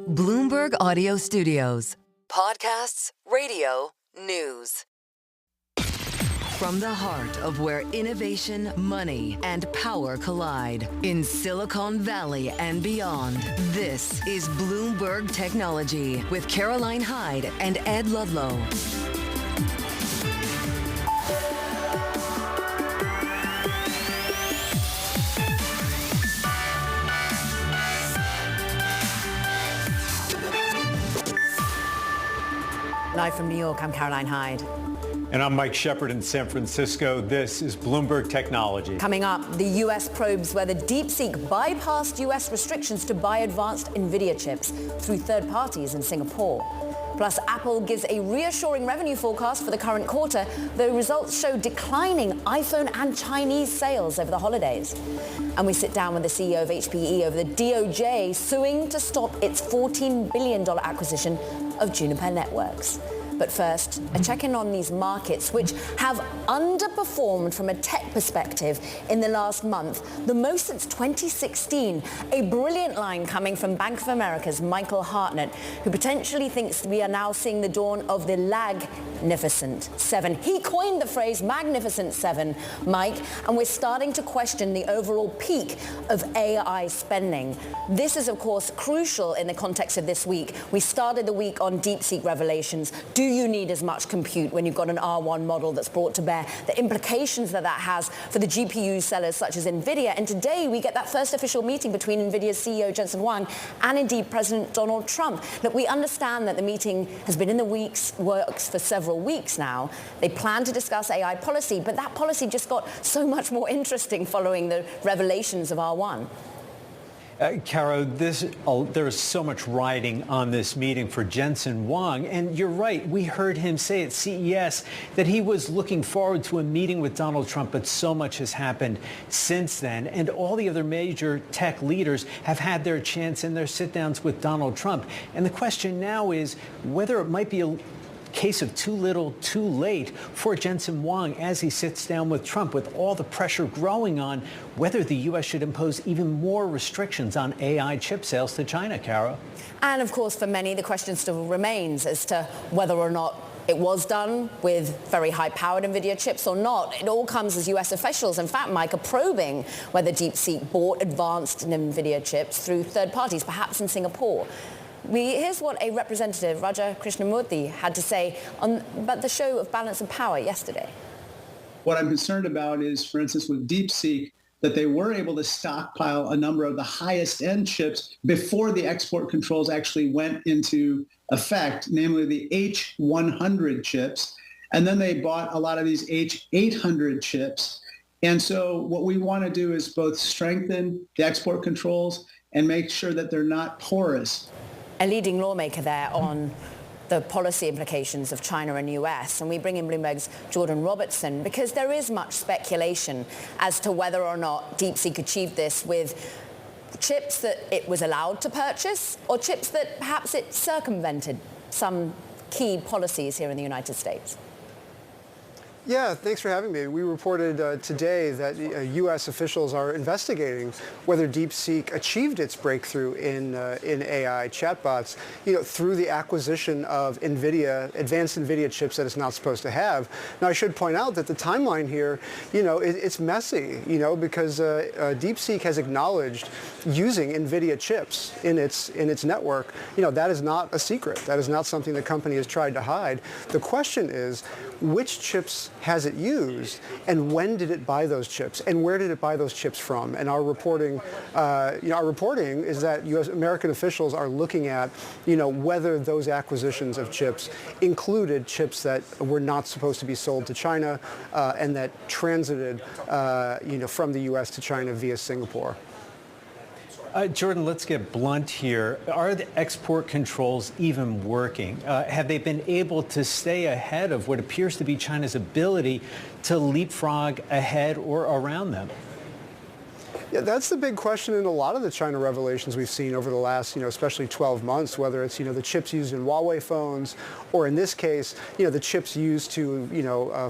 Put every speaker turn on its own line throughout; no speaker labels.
Bloomberg Audio Studios. Podcasts, radio, news. From the heart of where innovation, money, and power collide in Silicon Valley and beyond, this is Bloomberg Technology with Caroline Hyde and Ed Ludlow.
Live from New York, I'm Caroline Hyde.
And I'm Mike Shepard in San Francisco. This is Bloomberg Technology.
Coming up, the U.S. probes whether DeepSeek bypassed U.S. restrictions to buy advanced Nvidia chips through third parties in Singapore. Plus, Apple gives a reassuring revenue forecast for the current quarter, though results show declining iPhone and Chinese sales over the holidays. And we sit down with the CEO of HPE over the DOJ suing to stop its $14 billion acquisition of Juniper Networks. But first, a check-in on these markets, which have underperformed from a tech perspective in the last month, the most since 2016. A brilliant line coming from Bank of America's Michael Hartnett, who potentially thinks we are now seeing the dawn of the Magnificent Seven. He coined the phrase Magnificent Seven, Mike, and we're starting to question the overall peak of AI spending. This is, of course, crucial in the context of this week. We started the week on DeepSeek revelations. Do you need as much compute when you've got an R1 model that's brought to bear? The implications that has for the GPU sellers such as Nvidia. And today we get that first official meeting between Nvidia's CEO Jensen Huang and indeed President Donald Trump. Look, we understand that the meeting has been in the works for several weeks now. They plan to discuss AI policy, but that policy just got so much more interesting following the revelations of R1.
Caro, there is so much riding on this meeting for Jensen Huang. And you're right. We heard him say at CES that he was looking forward to a meeting with Donald Trump, but so much has happened since then. And all the other major tech leaders have had their chance in their sit-downs with Donald Trump. And the question now is whether it might be a case of too little, too late for Jensen Huang as he sits down with Trump, with all the pressure growing on whether the U.S. should impose even more restrictions on AI chip sales to China, Caro.
And of course, for many, the question still remains as to whether or not it was done with very high-powered Nvidia chips or not. It all comes as U.S. officials, in fact, Mike, are probing whether DeepSeek bought advanced Nvidia chips through third parties, perhaps in Singapore. Here's what a representative, Raja Krishnamurthy, had to say about the show of balance of power yesterday.
What I'm concerned about is, for instance, with DeepSeek, that they were able to stockpile a number of the highest end chips before the export controls actually went into effect, namely the H100 chips. And then they bought a lot of these H800 chips. And so what we want to do is both strengthen the export controls and make sure that they're not porous.
A leading lawmaker there on the policy implications of China and US. And we bring in Bloomberg's Jordan Robertson because there is much speculation as to whether or not DeepSeek achieved this with chips that it was allowed to purchase or chips that perhaps it circumvented some key policies here in the United States.
Yeah, thanks for having me. We reported today that U.S. officials are investigating whether DeepSeek achieved its breakthrough in AI chatbots, through the acquisition of advanced Nvidia chips that it's not supposed to have. Now, I should point out that the timeline here, it's messy, because DeepSeek has acknowledged using Nvidia chips in its network. That is not a secret. That is not something the company has tried to hide. The question is, which chips has it used, and when did it buy those chips, and where did it buy those chips from? And our reporting is that American officials are looking at, whether those acquisitions of chips included chips that were not supposed to be sold to China and that transited, from the U.S. to China via Singapore.
Jordan, let's get blunt here. Are the export controls even working? Have they been able to stay ahead of what appears to be China's ability to leapfrog ahead or around them?
Yeah, that's the big question in a lot of the China revelations we've seen over the last, especially 12 months, whether it's, the chips used in Huawei phones, or in this case, the chips used to,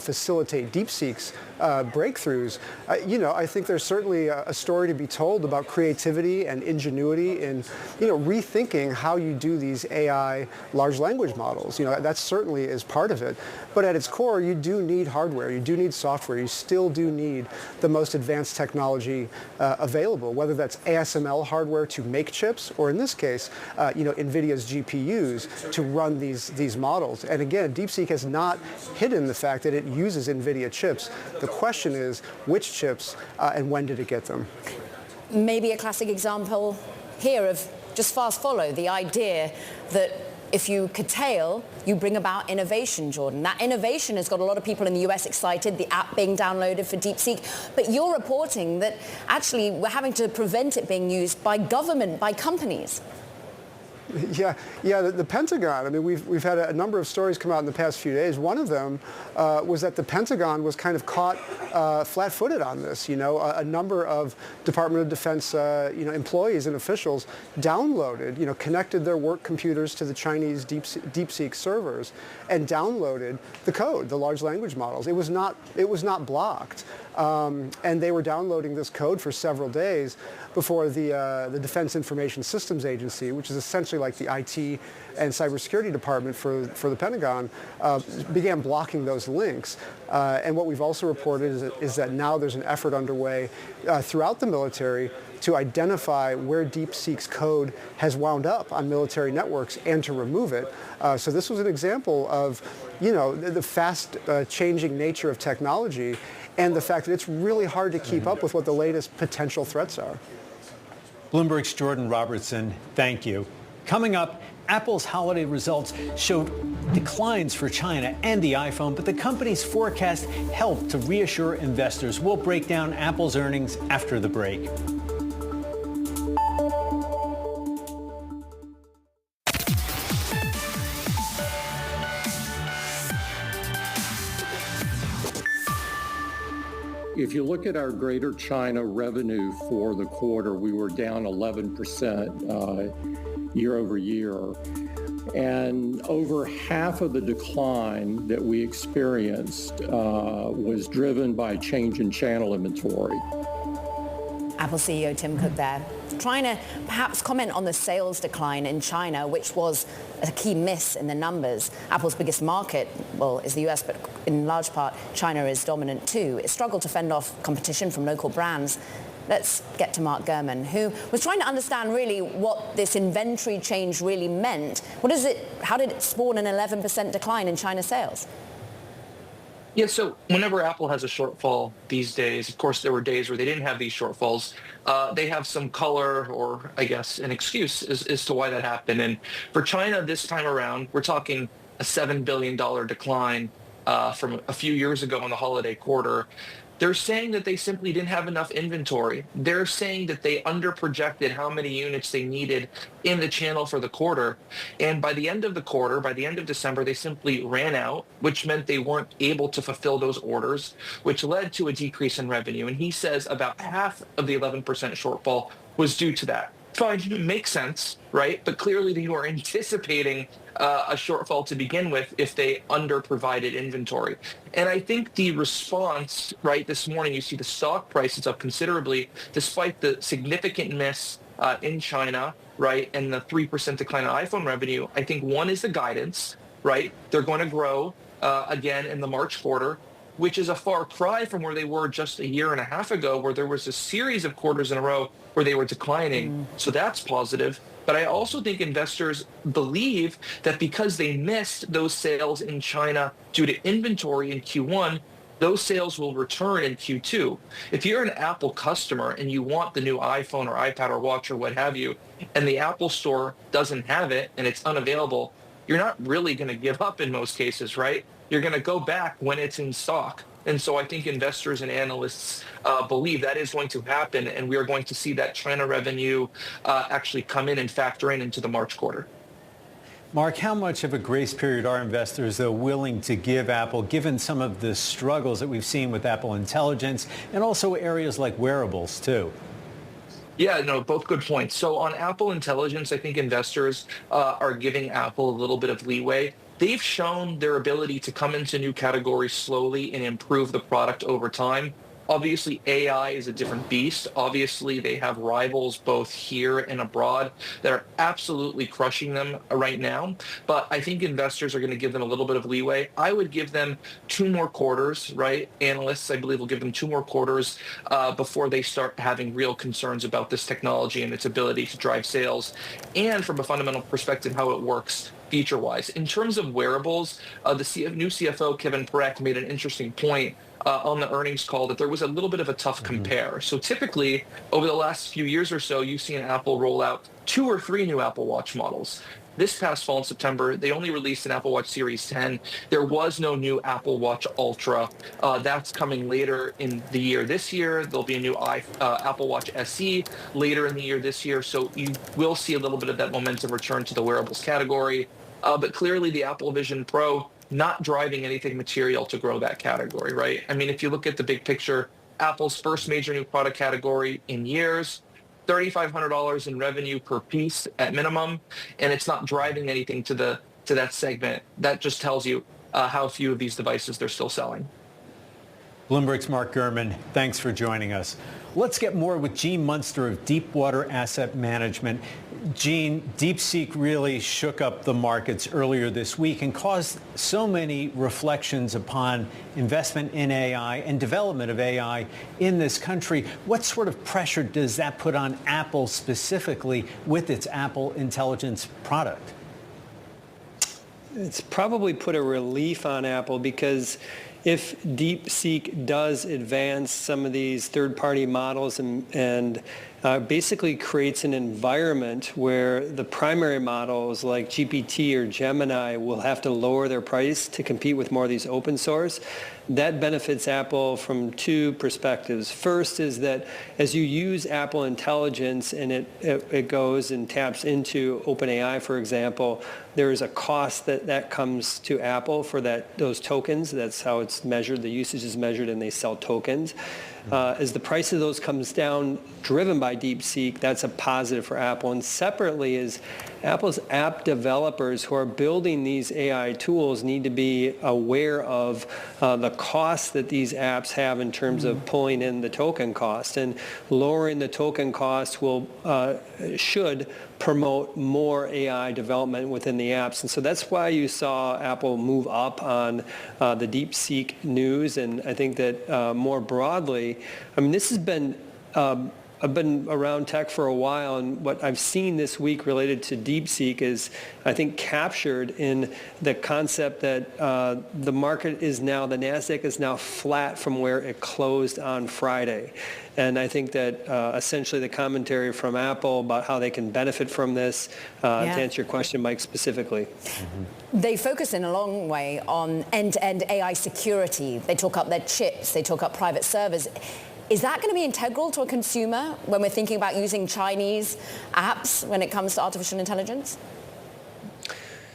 facilitate DeepSeek's breakthroughs. I think there's certainly a story to be told about creativity and ingenuity in, rethinking how you do these AI large language models. That certainly is part of it. But at its core, you do need hardware, you do need software, you still do need the most advanced technology available, whether that's ASML hardware to make chips, or in this case, Nvidia's GPUs to run these models. And again, DeepSeek has not hidden the fact that it uses Nvidia chips. The question is, which chips and when did it get them?
Maybe a classic example here of just fast follow, the idea that if you curtail, you bring about innovation, Jordan. That innovation has got a lot of people in the US excited, the app being downloaded for DeepSeek. But you're reporting that actually we're having to prevent it being used by government, by companies.
Yeah, the Pentagon. I mean, we've had a number of stories come out in the past few days. One of them was that the Pentagon was kind of caught flat-footed on this. A number of Department of Defense, employees and officials downloaded, connected their work computers to the Chinese DeepSeek servers and downloaded the code, the large language models. It was not blocked. And they were downloading this code for several days before the Defense Information Systems Agency, which is essentially like the IT and cybersecurity department for the Pentagon, began blocking those links. And what we've also reported is that now there's an effort underway throughout the military to identify where DeepSeek's code has wound up on military networks and to remove it. So this was an example of, the fast changing nature of technology and the fact that it's really hard to keep up with what the latest potential threats are.
Bloomberg's Jordan Robertson, thank you. Coming up, Apple's holiday results showed declines for China and the iPhone, but the company's forecast helped to reassure investors. We'll break down Apple's earnings after the break.
If you look at our Greater China revenue for the quarter, we were down 11% year over year. And over half of the decline that we experienced was driven by change in channel inventory.
Apple CEO Tim Cook there, trying to perhaps comment on the sales decline in China, which was a key miss in the numbers. Apple's biggest market, is the US, but in large part, China is dominant too. It struggled to fend off competition from local brands. Let's get to Mark Gurman, who was trying to understand really what this inventory change really meant. How did it spawn an 11% decline in China sales?
Yeah, so whenever Apple has a shortfall these days, of course, there were days where they didn't have these shortfalls. They have some color or, I guess, an excuse as to why that happened. And for China this time around, we're talking a $7 billion decline from a few years ago in the holiday quarter. They're saying that they simply didn't have enough inventory. They're saying that they underprojected how many units they needed in the channel for the quarter. And by the end of the quarter, by the end of December, they simply ran out, which meant they weren't able to fulfill those orders, which led to a decrease in revenue. And he says about half of the 11% shortfall was due to that. Fine, it makes sense, right? But clearly they were anticipating a shortfall to begin with if they underprovided inventory. And I think the response, right, this morning, you see the stock price is up considerably despite the significant miss in China, right, and the 3% decline in iPhone revenue. I think one is the guidance, right? They're going to grow again in the March quarter, which is a far cry from where they were just a year and a half ago, where there was a series of quarters in a row where they were declining. So that's positive. But I also think investors believe that because they missed those sales in China due to inventory in Q1, those sales will return in Q2. If you're an Apple customer and you want the new iPhone or iPad or watch or what have you, and the Apple Store doesn't have it and it's unavailable, you're not really going to give up in most cases, right? You're going to go back when it's in stock. And so I think investors and analysts believe that is going to happen, and we are going to see that China revenue actually come in and factor into the March quarter.
Mark, how much of a grace period are investors, though, willing to give Apple, given some of the struggles that we've seen with Apple Intelligence and also areas like wearables, too?
Yeah, no, both good points. So on Apple Intelligence, I think investors are giving Apple a little bit of leeway. They've shown their ability to come into new categories slowly and improve the product over time. Obviously, AI is a different beast. Obviously, they have rivals both here and abroad that are absolutely crushing them right now. But I think investors are going to give them a little bit of leeway. I would give them 2 more quarters, right? Analysts, I believe, will give them 2 more quarters before they start having real concerns about this technology and its ability to drive sales. And from a fundamental perspective, how it works feature-wise. In terms of wearables, the new CFO, Kevin Parekh, made an interesting point on the earnings call that there was a little bit of a tough compare. So typically, over the last few years or so, you've seen Apple roll out 2 or 3 new Apple Watch models. This past fall in September, they only released an Apple Watch Series 10. There was no new Apple Watch Ultra. That's coming later in the year this year. There'll be a new Apple Watch SE later in the year this year. So you will see a little bit of that momentum return to the wearables category. But clearly the Apple Vision Pro not driving anything material to grow that category, right? I mean, if you look at the big picture, Apple's first major new product category in years, $3,500 in revenue per piece at minimum, and it's not driving anything to that segment. That just tells you how few of these devices they're still selling.
Bloomberg's Mark Gurman, thanks for joining us. Let's get more with Gene Munster of Deepwater Asset Management. Gene, DeepSeek really shook up the markets earlier this week and caused so many reflections upon investment in AI and development of AI in this country. What sort of pressure does that put on Apple specifically with its Apple Intelligence product?
It's probably put a relief on Apple because if DeepSeek does advance some of these third-party models and basically creates an environment where the primary models like GPT or Gemini will have to lower their price to compete with more of these open source, that benefits Apple from 2 perspectives. First is that as you use Apple Intelligence and it goes and taps into OpenAI, for example, there is a cost that comes to Apple for those tokens. That's how it's measured. The usage is measured and they sell tokens. As the price of those comes down, driven by DeepSeek, that's a positive for Apple. And separately is Apple's app developers who are building these AI tools need to be aware of the costs that these apps have in terms of pulling in the token cost. And lowering the token cost should promote more AI development within the apps. And so that's why you saw Apple move up on the DeepSeek news. And I think that more broadly, I mean, this has been, I've been around tech for a while, and what I've seen this week related to DeepSeek is, I think, captured in the concept that the market is now, the NASDAQ is now flat from where it closed on Friday. And I think that essentially the commentary from Apple about how they can benefit from this, to answer your question, Mike, specifically.
They focus in a long way on end-to-end AI security. They talk up their chips. They talk up private servers. Is that going to be integral to a consumer when we're thinking about using Chinese apps when it comes to artificial intelligence?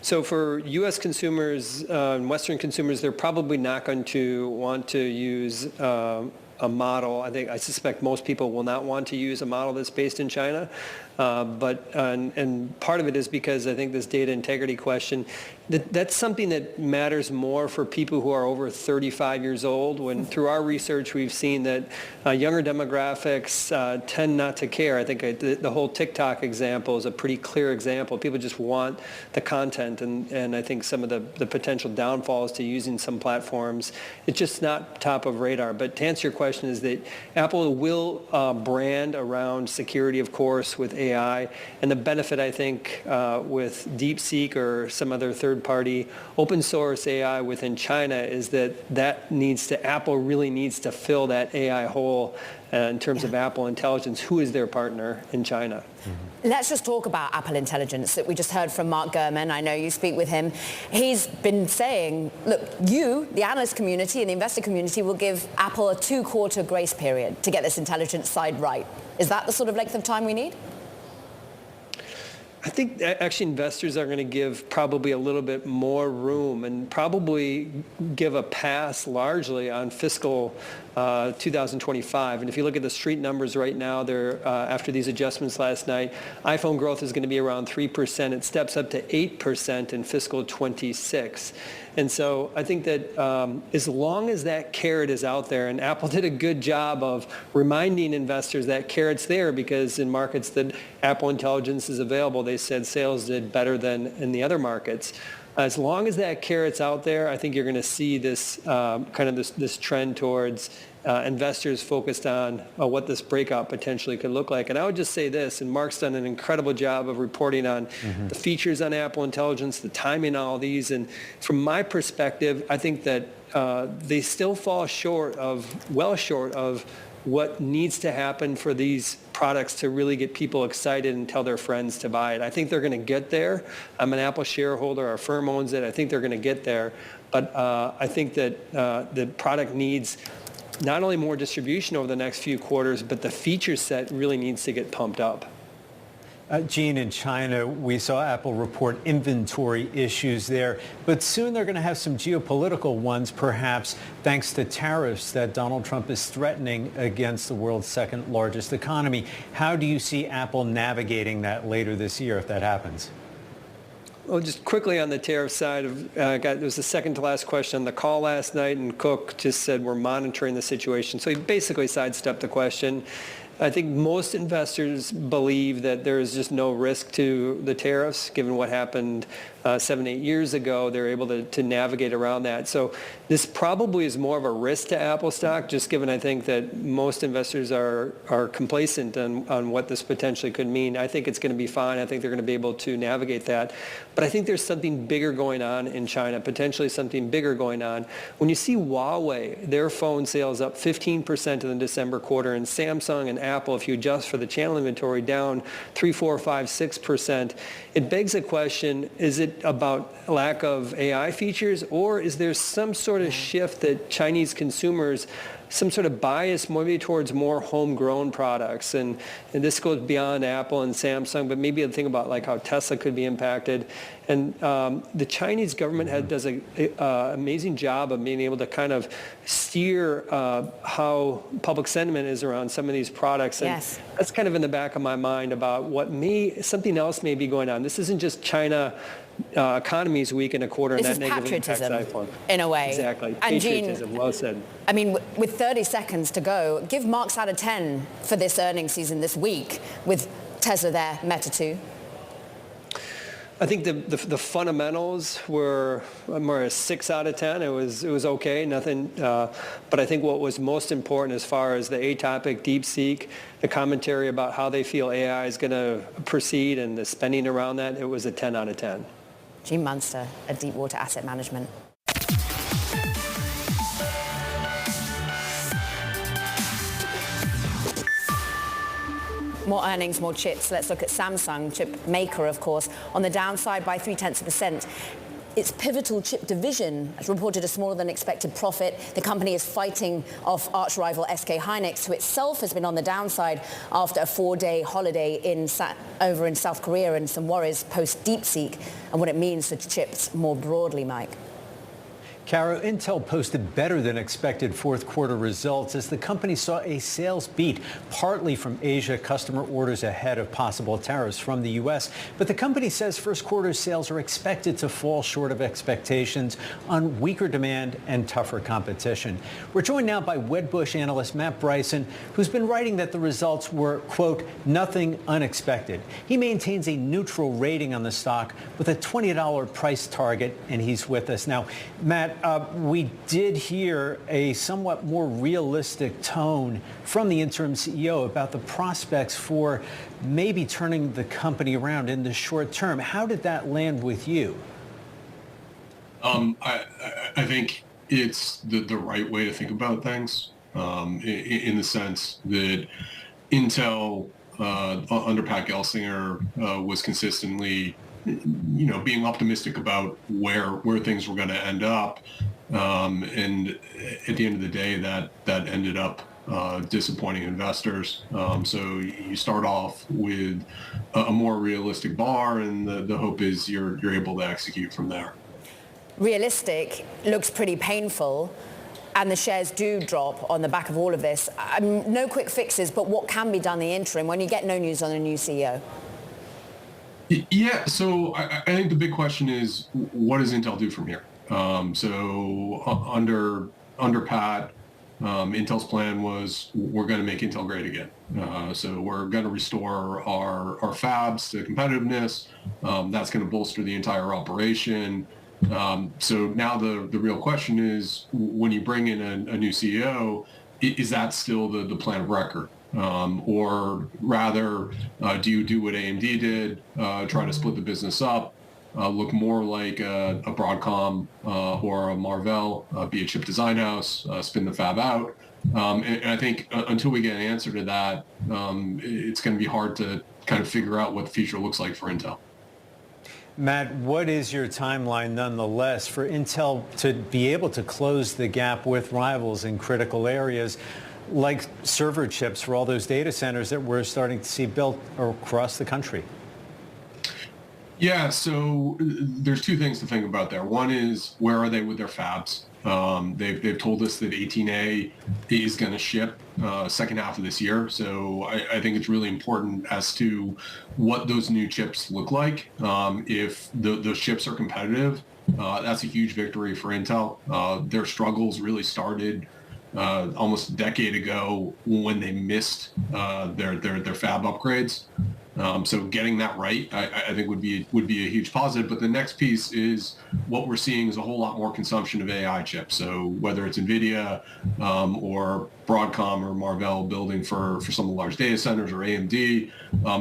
So for U.S. consumers and Western consumers, they're probably not going to want to use a model. I suspect most people will not want to use a model that's based in China. And part of it is because I think this data integrity question, that's something that matters more for people who are over 35 years old. When through our research, we've seen that younger demographics tend not to care. I think the whole TikTok example is a pretty clear example. People just want the content, and I think some of the potential downfalls to using some platforms, it's just not top of radar. But to answer your question is that Apple will brand around security, of course, with AI, and the benefit, I think, with DeepSeek or some other third-party open source AI within China is that Apple really needs to fill that AI hole in terms of Apple Intelligence. Who is their partner in China?
Let's just talk about Apple Intelligence that we just heard from Mark Gurman. I know you speak with him. He's been saying, look, you, the analyst community and the investor community, will give Apple a 2-quarter grace period to get this intelligence side right. Is that the sort of length of time we need?
I think actually investors are going to give probably a little bit more room and probably give a pass largely on fiscal 2025. And if you look at the street numbers right now, they're after these adjustments last night, iPhone growth is going to be around 3%. It steps up to 8% in fiscal 26. And so I think that as long as that carrot is out there, and Apple did a good job of reminding investors that carrot's there, because in markets that Apple Intelligence is available, they said sales did better than in the other markets. As long as that carrot's out there, I think you're going to see this this trend towards investors focused on what this breakout potentially could look like. And I would just say this, and Mark's done an incredible job of reporting on the features on Apple Intelligence, the timing, all these. And from my perspective, I think that they still fall well short of what needs to happen for these products to really get people excited and tell their friends to buy it. I think they're going to get there. I'm an Apple shareholder. Our firm owns it. I think they're going to get there. But I think that the product needs not only more distribution over the next few quarters, but the feature set really needs to get pumped up.
Gene, in China, we saw Apple report inventory issues there, but soon they're going to have some geopolitical ones, perhaps thanks to tariffs that Donald Trump is threatening against the world's second largest economy. How do you see Apple navigating that later this year if that happens?
Well, just quickly on the tariff side, it was the second to last question on the call last night, and Cook just said we're monitoring the situation. So he basically sidestepped the question. I think most investors believe that there is just no risk to the tariffs, given what happened 7-8 years ago. They're able to navigate around that. So this probably is more of a risk to Apple stock, just given I think that most investors are complacent on what this potentially could mean. I think it's going to be fine. I think they're going to be able to navigate that. But I think there's something bigger going on in China, potentially something bigger going on. When you see Huawei, their phone sales up 15% in the December quarter, and Samsung and Apple, if you adjust for the channel inventory, down 3, 4, 5, 6%, it begs a question, is it about lack of AI features, or is there some sort of shift that Chinese consumers, some sort of bias maybe towards more homegrown products? And this goes beyond Apple and Samsung, but maybe a thing about like how Tesla could be impacted. And the Chinese government does an amazing job of being able to kind of steer how public sentiment is around some of these products. And
yes,
that's kind of in the back of my mind about something else may be going on. This isn't just China economy's weak in a quarter, and that negatively impacts iPhone.
In a way.
Exactly.
And
patriotism,
Gene,
well said.
I mean, with 30 seconds to go, give marks out of 10 for this earnings season this week with Tesla there, Meta too.
I think the fundamentals were more a 6 out of 10. It was okay, nothing. But I think what was most important as far as the atopic DeepSeek, the commentary about how they feel AI is going to proceed and the spending around that, it was a 10 out of 10.
Gene Munster at Deepwater Asset Management. More earnings, more chips. Let's look at Samsung, chip maker, of course, on the downside by 0.3%. Its pivotal chip division has reported a smaller than expected profit. The company is fighting off arch rival SK Hynix, who itself has been on the downside after a 4-day holiday over in South Korea, and some worries post DeepSeek and what it means for chips more broadly, Mike.
Caro, Intel posted better than expected fourth quarter results as the company saw a sales beat, partly from Asia, customer orders ahead of possible tariffs from the U.S. But the company says first quarter sales are expected to fall short of expectations on weaker demand and tougher competition. We're joined now by Wedbush analyst Matt Bryson, who's been writing that the results were, quote, nothing unexpected. He maintains a neutral rating on the stock with a $20 price target, and he's with us now. Matt, we did hear a somewhat more realistic tone from the interim CEO about the prospects for maybe turning the company around in the short term. How did that land with you?
I think it's the right way to think about things in the sense that Intel under Pat Gelsinger was consistently being optimistic about where things were going to end up. And at the end of the day, that ended up disappointing investors. So you start off with a more realistic bar, and the hope is you're able to execute from there.
Realistic looks pretty painful, and the shares do drop on the back of all of this. No quick fixes, but what can be done in the interim when you get no news on a new CEO?
Yeah, so I think the big question is, what does Intel do from here? Under Pat, Intel's plan was we're going to make Intel great again. So we're going to restore our fabs to competitiveness. That's going to bolster the entire operation. So now the real question is, when you bring in a new CEO, is that still the plan of record? Or rather, do you do what AMD did, try to split the business up, look more like a Broadcom or a Marvell, be a chip design house, spin the fab out? And I think until we get an answer to that, it's going to be hard to kind of figure out what the future looks like for Intel.
Matt, what is your timeline nonetheless for Intel to be able to close the gap with rivals in critical areas like server chips for all those data centers that we're starting to see built across the country?
Yeah, so there's two things to think about there. One is, where are they with their fabs? They've told us that 18A is going to ship second half of this year. So I think it's really important as to what those new chips look like. If those chips are competitive, that's a huge victory for Intel. Their struggles really started almost a decade ago when they missed their fab upgrades. So getting that right, I think would be a huge positive. But the next piece is what we're seeing is a whole lot more consumption of AI chips. So whether it's Nvidia or Broadcom or Marvell building for some of the large data centers, or AMD,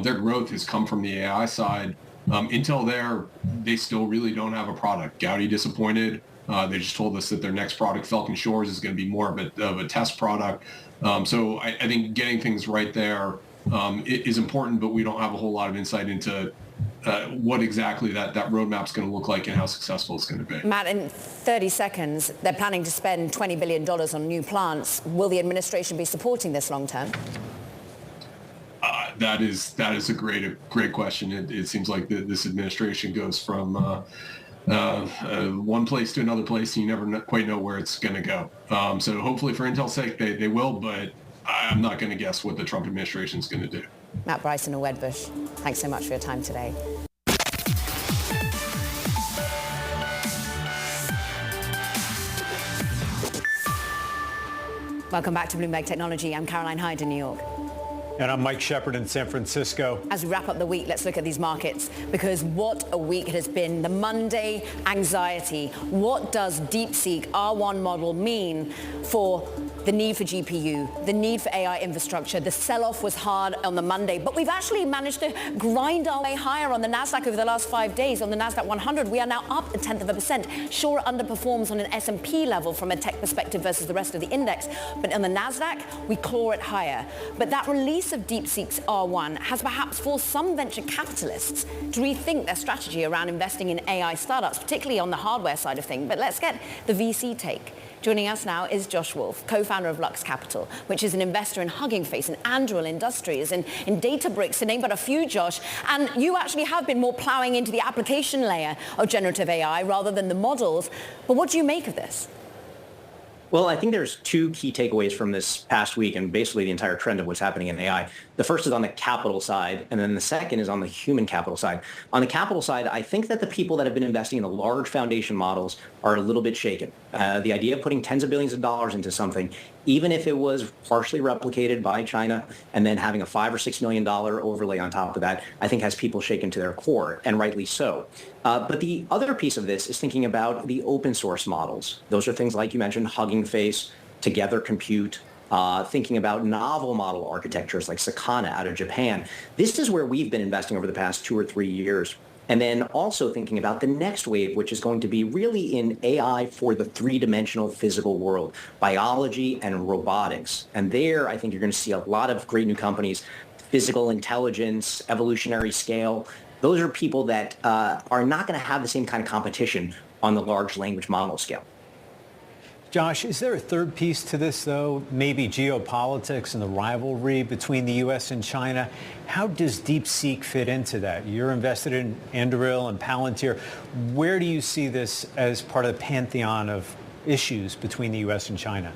their growth has come from the AI side. Intel they still really don't have a product. Gaudi disappointed. They just told us that their next product, Falcon Shores, is going to be more of a test product. So I think getting things right there is important, but we don't have a whole lot of insight into what exactly that roadmap's going to look like and how successful it's going to be.
Matt, in 30 seconds, they're planning to spend $20 billion on new plants. Will the administration be supporting this long term?
That is a great question. It seems like this administration goes from one place to another place, and you never quite know where it's going to go. So hopefully for Intel's sake, they will, but I'm not going to guess what the Trump administration is going to do.
Matt Bryson and Wedbush, thanks so much for your time today. Welcome back to Bloomberg Technology. I'm Caroline Hyde in New York.
And I'm Mike Shepard in San Francisco.
As we wrap up the week, let's look at these markets, because what a week it has been. The Monday anxiety. What does DeepSeek R1 model mean for the need for GPU, the need for AI infrastructure? The sell-off was hard on the Monday, but we've actually managed to grind our way higher on the NASDAQ over the last 5 days. On the NASDAQ 100, we are now up 0.1%. Sure, it underperforms on an S&P level from a tech perspective versus the rest of the index, but on the NASDAQ, we claw it higher. But that release of DeepSeek's R1 has perhaps forced some venture capitalists to rethink their strategy around investing in AI startups, particularly on the hardware side of things. But let's get the VC take. Joining us now is Josh Wolf, co-founder of Lux Capital, which is an investor in Hugging Face and Anduril Industries and in Databricks, to name but a few, Josh. And you actually have been more plowing into the application layer of generative AI rather than the models. But what do you make of this?
Well, I think there's two key takeaways from this past week and basically the entire trend of what's happening in AI. The first is on the capital side, and then the second is on the human capital side. On the capital side, I think that the people that have been investing in the large foundation models are a little bit shaken. The idea of putting tens of billions of dollars into something, even if it was partially replicated by China and then having a $5 or $6 million overlay on top of that, I think has people shaken to their core, and rightly so. But the other piece of this is thinking about the open source models. Those are things like you mentioned, Hugging Face, Together Compute, thinking about novel model architectures like Sakana out of Japan. This is where we've been investing over the past 2 or 3 years. And then also thinking about the next wave, which is going to be really in AI for the three-dimensional physical world, biology and robotics. And there, I think you're going to see a lot of great new companies, physical intelligence, evolutionary scale. Those are people that are not going to have the same kind of competition on the large language model scale.
Josh, is there a third piece to this, though? Maybe geopolitics and the rivalry between the U.S. and China. How does DeepSeek fit into that? You're invested in Anduril and Palantir. Where do you see this as part of the pantheon of issues between the U.S. and China?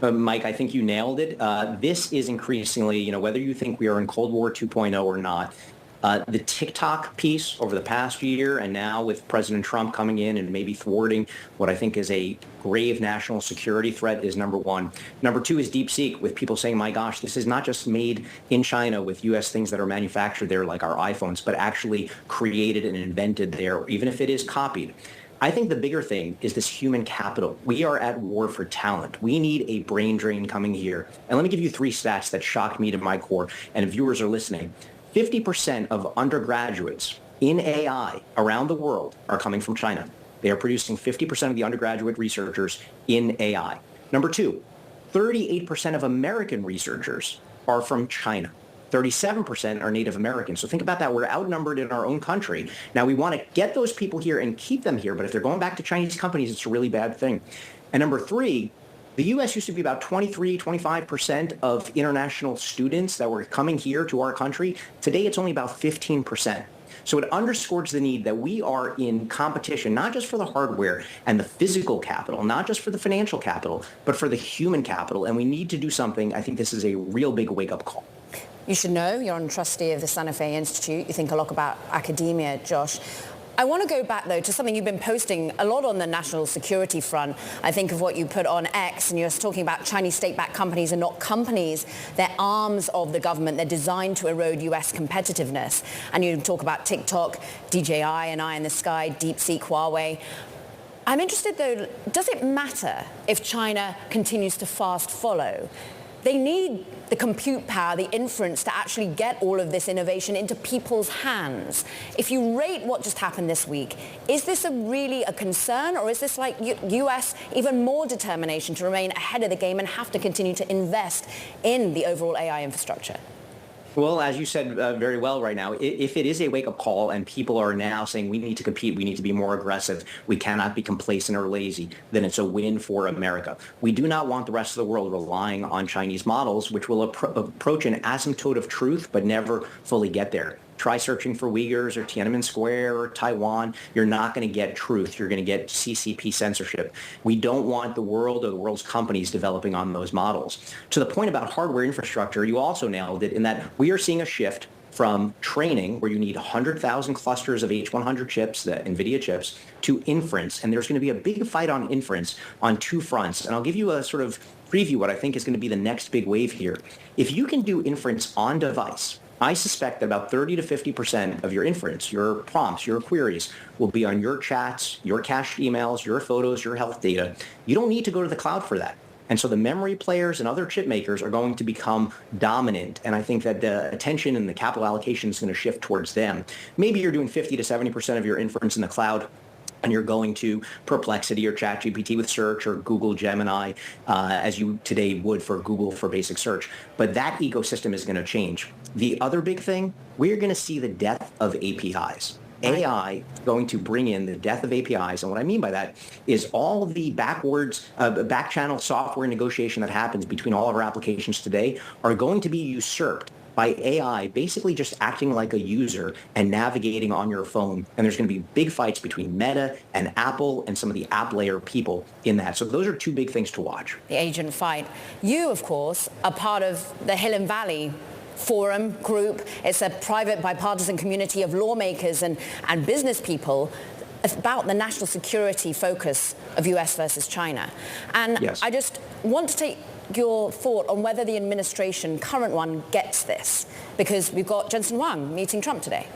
Mike, I think you nailed it. This is increasingly, whether you think we are in Cold War 2.0 or not, the TikTok piece over the past year, and now with President Trump coming in and maybe thwarting what I think is a grave national security threat, is number one. Number two is DeepSeek, with people saying, my gosh, this is not just made in China with U.S. things that are manufactured there like our iPhones, but actually created and invented there, even if it is copied. I think the bigger thing is this human capital. We are at war for talent. We need a brain drain coming here. And let me give you 3 stats that shocked me to my core, and if viewers are listening. 50% of undergraduates in AI around the world are coming from China. They are producing 50% of the undergraduate researchers in AI. Number 2, 38% of American researchers are from China. 37% are Native American. So think about that. We're outnumbered in our own country. Now, we want to get those people here and keep them here, but if they're going back to Chinese companies, it's a really bad thing. And number 3, the U.S. used to be about 25% of international students that were coming here to our country. Today, it's only about 15%. So it underscores the need that we are in competition, not just for the hardware and the physical capital, not just for the financial capital, but for the human capital. And we need to do something. I think this is a real big wake-up call.
You should know you're on trustee of the Santa Fe Institute. You think a lot about academia, Josh. I want to go back, though, to something you've been posting a lot on the national security front. I think of what you put on X, and you're talking about Chinese state-backed companies are not companies. They're arms of the government. They're designed to erode U.S. competitiveness. And you talk about TikTok, DJI, and Eye in the Sky, DeepSeek, Huawei. I'm interested, though, does it matter if China continues to fast follow? They need the compute power, the inference to actually get all of this innovation into people's hands. If you rate what just happened this week, is this really a concern, or is this like U.S. even more determination to remain ahead of the game and have to continue to invest in the overall AI infrastructure?
Well, as you said very well right now, if it is a wake-up call and people are now saying we need to compete, we need to be more aggressive, we cannot be complacent or lazy, then it's a win for America. We do not want the rest of the world relying on Chinese models, which will approach an asymptote of truth but never fully get there. Try searching for Uyghurs or Tiananmen Square or Taiwan. You're not going to get truth. You're going to get CCP censorship. We don't want the world or the world's companies developing on those models. To the point about hardware infrastructure, you also nailed it in that we are seeing a shift from training, where you need 100,000 clusters of H100 chips, the Nvidia chips, to inference. And there's going to be a big fight on inference on 2 fronts. And I'll give you a sort of preview what I think is going to be the next big wave here. If you can do inference on device, I suspect that about 30 to 50% of your inference, your prompts, your queries will be on your chats, your cached emails, your photos, your health data. You don't need to go to the cloud for that. And so the memory players and other chip makers are going to become dominant. And I think that the attention and the capital allocation is going to shift towards them. Maybe you're doing 50 to 70% of your inference in the cloud, and you're going to Perplexity or ChatGPT with search, or Google Gemini, as you today would for Google for basic search. But that ecosystem is going to change. The other big thing, we're going to see the death of APIs. AI is going to bring in the death of APIs. And what I mean by that is all of the back channel software negotiation that happens between all of our applications today are going to be usurped by AI basically just acting like a user and navigating on your phone. And there's going to be big fights between Meta and Apple and some of the app layer people in that. So those are 2 big things to watch.
The agent fight. You, of course, are part of the Hill and Valley Forum group. It's a private bipartisan community of lawmakers and business people about the national security focus of U.S. versus China. And yes. I just want to take your thought on whether the administration, current one, gets this, because we've got Jensen Huang meeting Trump today.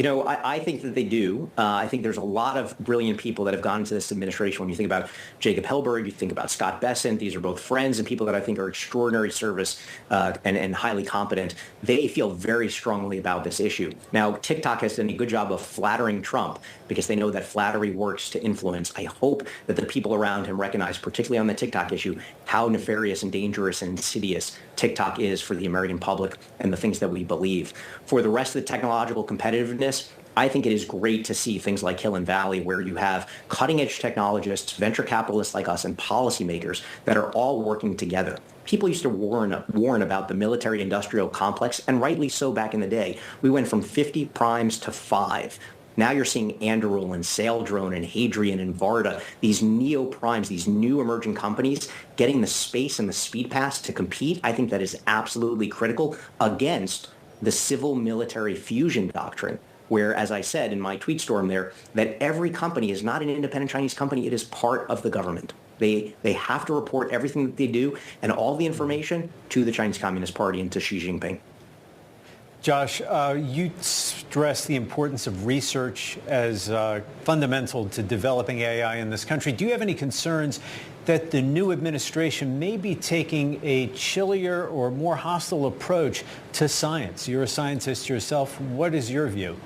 I think that they do. I think there's a lot of brilliant people that have gone into this administration. When you think about Jacob Hellberg, you think about Scott Bessent. These are both friends and people that I think are extraordinary service and highly competent. They feel very strongly about this issue. Now, TikTok has done a good job of flattering Trump because they know that flattery works to influence. I hope that the people around him recognize, particularly on the TikTok issue, how nefarious and dangerous and insidious TikTok is for the American public and the things that we believe. For the rest of the technological competitiveness, I think it is great to see things like Hill and Valley, where you have cutting-edge technologists, venture capitalists like us, and policymakers that are all working together. People used to warn about the military-industrial complex, and rightly so back in the day. We went from 50 primes to 5. Now you're seeing Anduril and Saildrone and Hadrian and Varda, these neo-primes, these new emerging companies, getting the space and the speed pass to compete. I think that is absolutely critical against the civil-military fusion doctrine, where, as I said in my tweet storm there, that every company is not an independent Chinese company. It is part of the government. They have to report everything that they do and all the information to the Chinese Communist Party and to Xi Jinping.
Josh, you stress the importance of research as fundamental to developing AI in this country. Do you have any concerns that the new administration may be taking a chillier or more hostile approach to science? You're a scientist yourself. What is your view?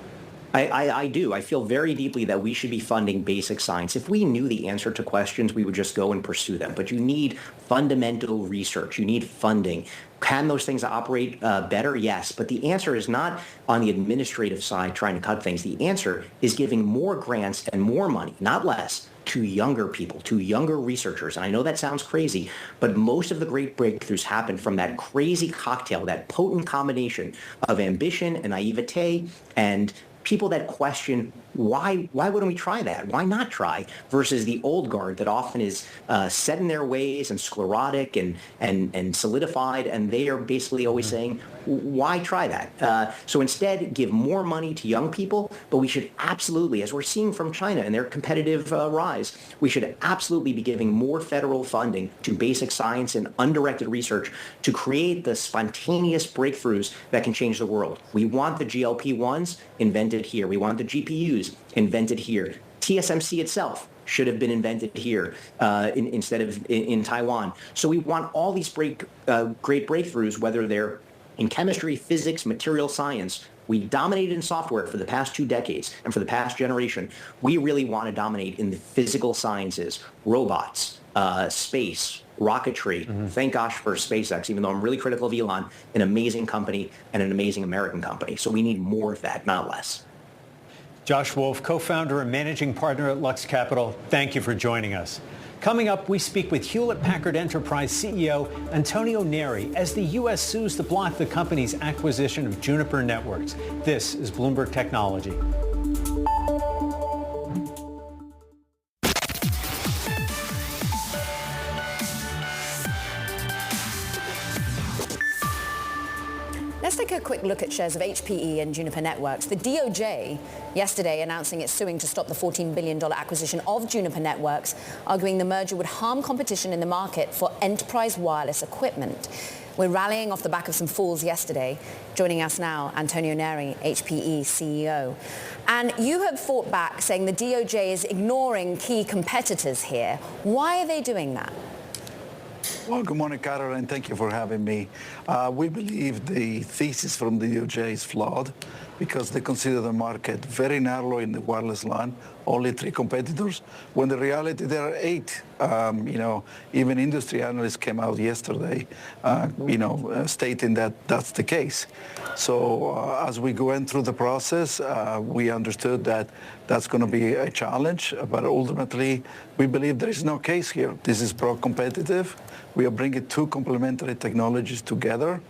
I do. I feel very deeply that we should be funding basic science. If we knew the answer to questions, we would just go and pursue them. But you need fundamental research. You need funding. Can those things operate better? Yes. But the answer is not on the administrative side trying to cut things. The answer is giving more grants and more money, not less, to younger people, to younger researchers. And I know that sounds crazy, but most of the great breakthroughs happen from that crazy cocktail, that potent combination of ambition and naivete and people that question why wouldn't we try that? Why not try? Versus the old guard that often is set in their ways and sclerotic and solidified, and they are basically always saying, why try that? So instead, give more money to young people, but we should absolutely, as we're seeing from China and their competitive rise, we should absolutely be giving more federal funding to basic science and undirected research to create the spontaneous breakthroughs that can change the world. We want the GLP-1s invented here. We want the GPUs invented here. TSMC itself should have been invented here instead of in Taiwan. So we want all these great breakthroughs, whether they're in chemistry, physics, material science. We dominated in software for the past 2 decades, and for the past generation, we really want to dominate in the physical sciences, robots, space, rocketry. Thank gosh for SpaceX, even though I'm really critical of Elon, an amazing company and an amazing American company. So we need more of that, not less.
Josh Wolf, co-founder and managing partner at Lux Capital, thank you for joining us. Coming up, we speak with Hewlett-Packard Enterprise CEO Antonio Nori as the U.S. sues to block the company's acquisition of Juniper Networks. This is Bloomberg Technology.
Let's take a quick look at shares of HPE and Juniper Networks. The DOJ yesterday announcing it's suing to stop the $14 billion acquisition of Juniper Networks, arguing the merger would harm competition in the market for enterprise wireless equipment. We're rallying off the back of some falls yesterday. Joining us now, Antonio Nori, HPE CEO. And you have fought back, saying the DOJ is ignoring key competitors here. Why are they doing that?
Well, good morning, Carol, and thank you for having me. We believe the thesis from the DOJ is flawed because they consider the market very narrow in the wireless LAN, only 3 competitors, when the reality there are 8. Even industry analysts came out yesterday, stating that that's the case. So as we went through the process, we understood that that's going to be a challenge, but ultimately we believe there is no case here. This is pro-competitive. We are bringing 2 complementary technologies together,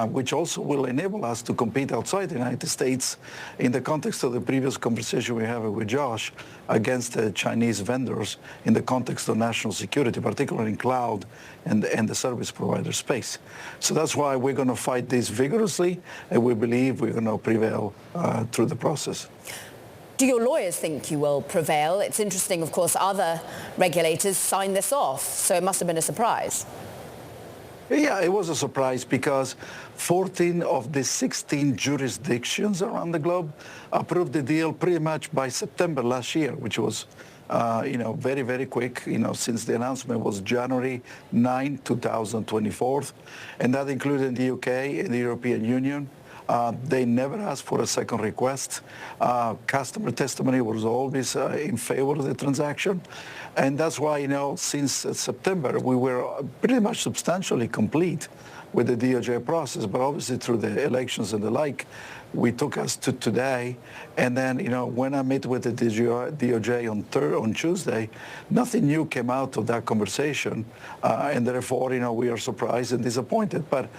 which also will enable us to compete outside the United States in the context of the previous conversation we had with Josh against the Chinese vendors in the context of national security, particularly in cloud and the service provider space. So that's why we're going to fight this vigorously, and we believe we're going to prevail through the process.
Do your lawyers think you will prevail? It's interesting, of course, other regulators signed this off, so it must have been a surprise.
Yeah, it was a surprise because 14 of the 16 jurisdictions around the globe approved the deal pretty much by September last year, which was, very, very quick, since the announcement was January 9, 2024. And that included the UK and the European Union. They never asked for a second request. Customer testimony was always in favor of the transaction. And that's why, since September, we were pretty much substantially complete with the DOJ process, but obviously through the elections and the like, we took us to today. And then, when I met with the DOJ on Tuesday, nothing new came out of that conversation. And therefore, we are surprised and disappointed. But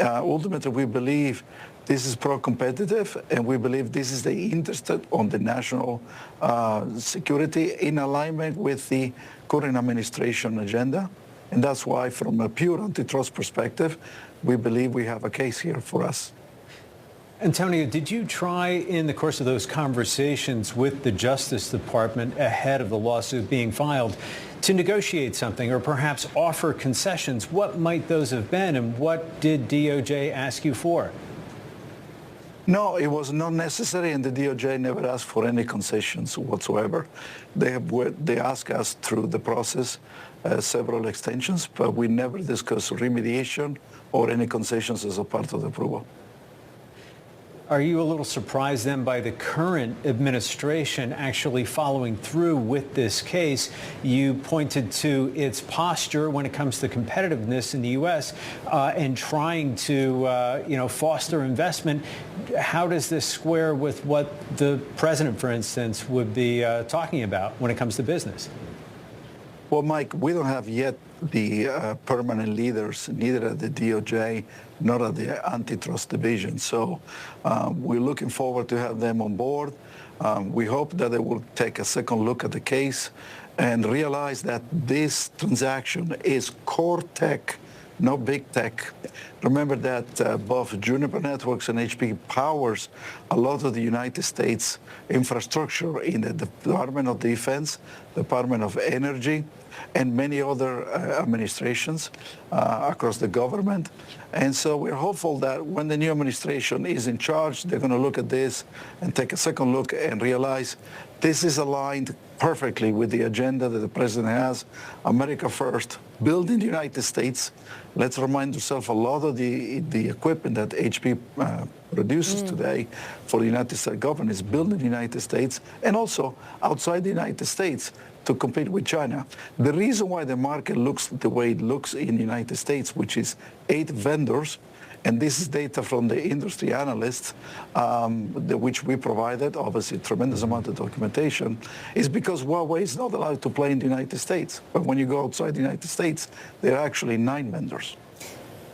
ultimately, we believe this is pro-competitive, and we believe this is the interest on the national security in alignment with the current administration agenda. And that's why, from a pure antitrust perspective, we believe we have a case here for us.
Antonio, did you try in the course of those conversations with the Justice Department ahead of the lawsuit being filed to negotiate something or perhaps offer concessions? What might those have been, and what did DOJ ask you for?
No, it was not necessary, and the DOJ never asked for any concessions whatsoever. They asked us through the process several extensions, but we never discussed remediation or any concessions as a part of the approval.
Are you a little surprised then by the current administration actually following through with this case? You pointed to its posture when it comes to competitiveness in the U.S. And trying to, foster investment. How does this square with what the president, for instance, would be talking about when it comes to business?
Well, Mike, we don't have yet the permanent leaders, neither at the DOJ nor at the antitrust division. So we're looking forward to have them on board. We hope that they will take a second look at the case and realize that this transaction is core tech, not big tech. Remember that both Juniper Networks and HPE powers a lot of the United States infrastructure in the Department of Defense, Department of Energy, and many other administrations across the government. And so we're hopeful that when the new administration is in charge, they're going to look at this and take a second look and realize this is aligned perfectly with the agenda that the president has. America first, build in the United States. Let's remind ourselves a lot of the equipment that HPE produces today for the United States government is built in the United States and also outside the United States to compete with China. The reason why the market looks the way it looks in the United States, which is 8 vendors, and this is data from the industry analysts, which we provided, obviously a tremendous amount of documentation, is because Huawei is not allowed to play in the United States. But when you go outside the United States, there are actually 9 vendors.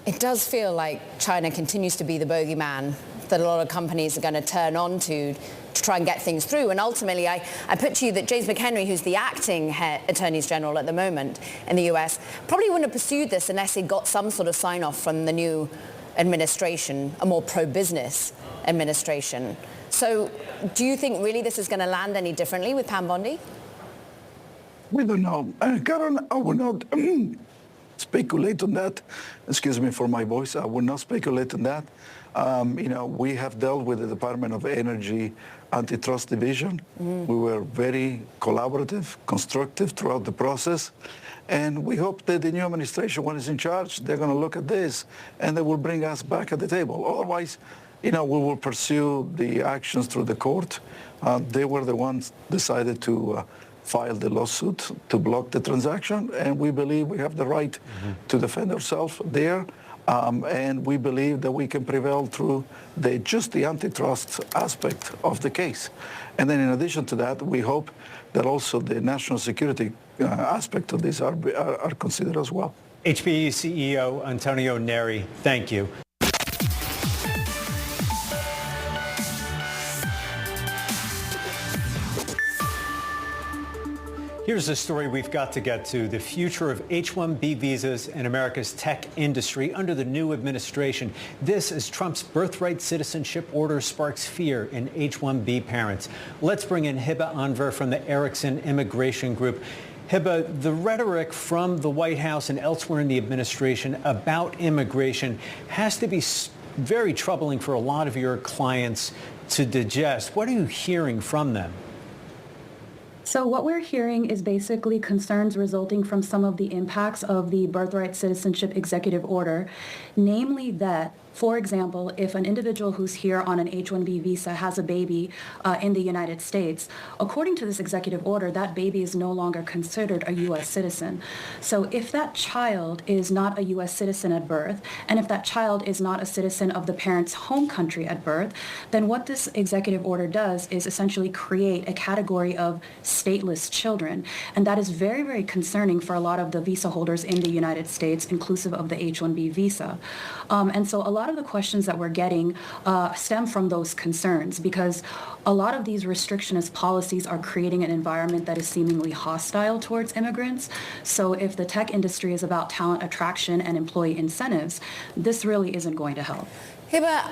It does feel like China continues to be the bogeyman that a lot of companies are going to turn on to try and get things through. And ultimately, I put to you that James McHenry, who's the acting Attorney General at the moment in the US, probably wouldn't have pursued this unless he got some sort of sign-off from the new administration, a more pro-business administration. So do you think really this is going to land any differently with Pam Bondi?
We don't know. Karen, I will not speculate on that. Excuse me for my voice. I will not speculate on that. We have dealt with the Department of Energy Antitrust Division. We were very collaborative, constructive throughout the process. And we hope that the new administration, when it's in charge, they're going to look at this and they will bring us back at the table. Otherwise, we will pursue the actions through the court. They were the ones decided to file the lawsuit to block the transaction. And we believe we have the right to defend ourselves there. And we believe that we can prevail through just the antitrust aspect of the case. And then in addition to that, we hope that also the national security aspect of this are considered as well.
HPE CEO Antonio Nori, thank you. Here's a story we've got to get to, the future of H-1B visas in America's tech industry under the new administration. This as Trump's birthright citizenship order sparks fear in H-1B parents. Let's bring in Hiba Anver from the Erickson Immigration Group. Hiba, the rhetoric from the White House and elsewhere in the administration about immigration has to be very troubling for a lot of your clients to digest. What are you hearing from them?
So what we're hearing is basically concerns resulting from some of the impacts of the birthright citizenship executive order, namely that For example, if an individual who's here on an H-1B visa has a baby in the United States, according to this executive order, that baby is no longer considered a U.S. citizen. So if that child is not a U.S. citizen at birth, and if that child is not a citizen of the parent's home country at birth, then what this executive order does is essentially create a category of stateless children. And that is very, very concerning for a lot of the visa holders in the United States, inclusive of the H-1B visa. And so a lot of the questions that we're getting stem from those concerns, because a lot of these restrictionist policies are creating an environment that is seemingly hostile towards immigrants. So if the tech industry is about talent attraction and employee incentives, this really isn't going to help.
Hiba,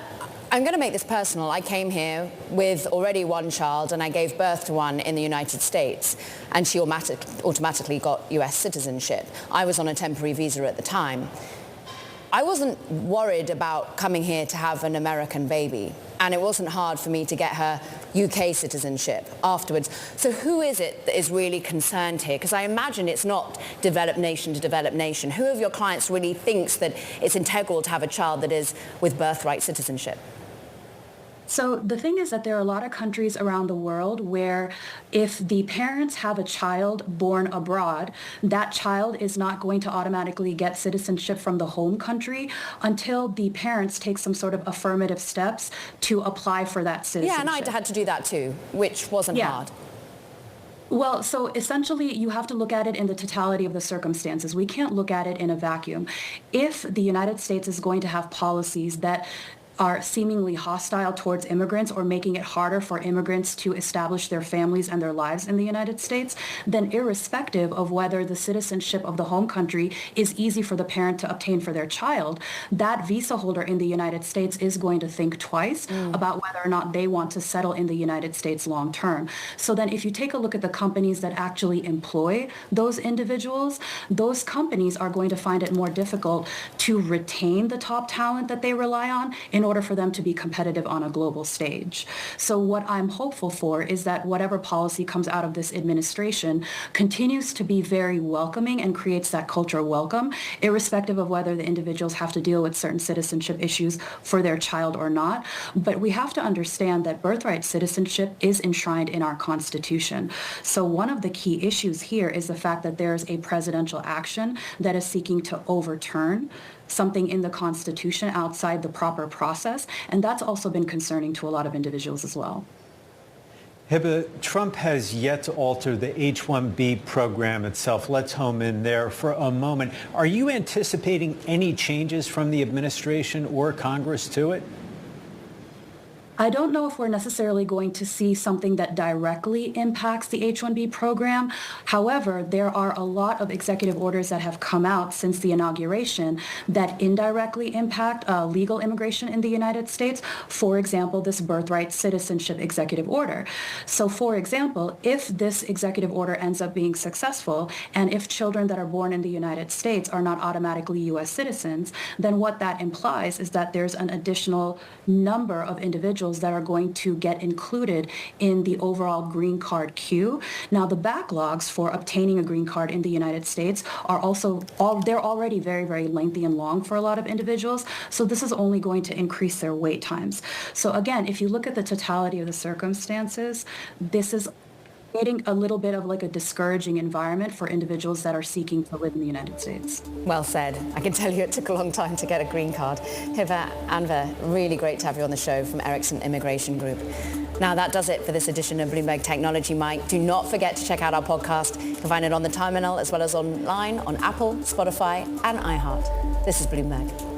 I'm going to make this personal. I came here with already one child and I gave birth to one in the United States, and she automatically got US citizenship. I was on a temporary visa at the time. I wasn't worried about coming here to have an American baby, and it wasn't hard for me to get her UK citizenship afterwards. So who is it that is really concerned here? Because I imagine it's not developed nation to developed nation. Who of your clients really thinks that it's integral to have a child that is with birthright citizenship?
So the thing is that there are a lot of countries around the world where if the parents have a child born abroad, that child is not going to automatically get citizenship from the home country until the parents take some sort of affirmative steps to apply for that citizenship.
Yeah, and I had to do that too, which wasn't hard.
Well, so essentially you have to look at it in the totality of the circumstances. We can't look at it in a vacuum. If the United States is going to have policies that are seemingly hostile towards immigrants or making it harder for immigrants to establish their families and their lives in the United States, then irrespective of whether the citizenship of the home country is easy for the parent to obtain for their child, that visa holder in the United States is going to think twice about whether or not they want to settle in the United States long term. So then if you take a look at the companies that actually employ those individuals, those companies are going to find it more difficult to retain the top talent that they rely on in order for them to be competitive on a global stage. So what I'm hopeful for is that whatever policy comes out of this administration continues to be very welcoming and creates that culture of welcome, irrespective of whether the individuals have to deal with certain citizenship issues for their child or not. But we have to understand that birthright citizenship is enshrined in our Constitution. So one of the key issues here is the fact that there's a presidential action that is seeking to overturn something in the Constitution outside the proper process, and that's also been concerning to a lot of individuals as well.
Hiba, Trump has yet to alter the H-1B program itself. Let's home in there for a moment. Are you anticipating any changes from the administration or Congress to it?
I don't know if we're necessarily going to see something that directly impacts the H-1B program. However, there are a lot of executive orders that have come out since the inauguration that indirectly impact legal immigration in the United States. For example, this birthright citizenship executive order. So for example, if this executive order ends up being successful, and if children that are born in the United States are not automatically U.S. citizens, then what that implies is that there's an additional number of individuals that are going to get included in the overall green card queue. Now, the backlogs for obtaining a green card in the United States are also, they're already very, very lengthy and long for a lot of individuals. So this is only going to increase their wait times. So again, if you look at the totality of the circumstances, this is creating a little bit of like a discouraging environment for individuals that are seeking to live in the United States.
Well said. I can tell you it took a long time to get a green card. Hiba Anwar, really great to have you on the show from Ericsson Immigration Group. Now that does it for this edition of Bloomberg Technology, Mike. Do not forget to check out our podcast. You can find it on the terminal as well as online on Apple, Spotify and iHeart. This is Bloomberg.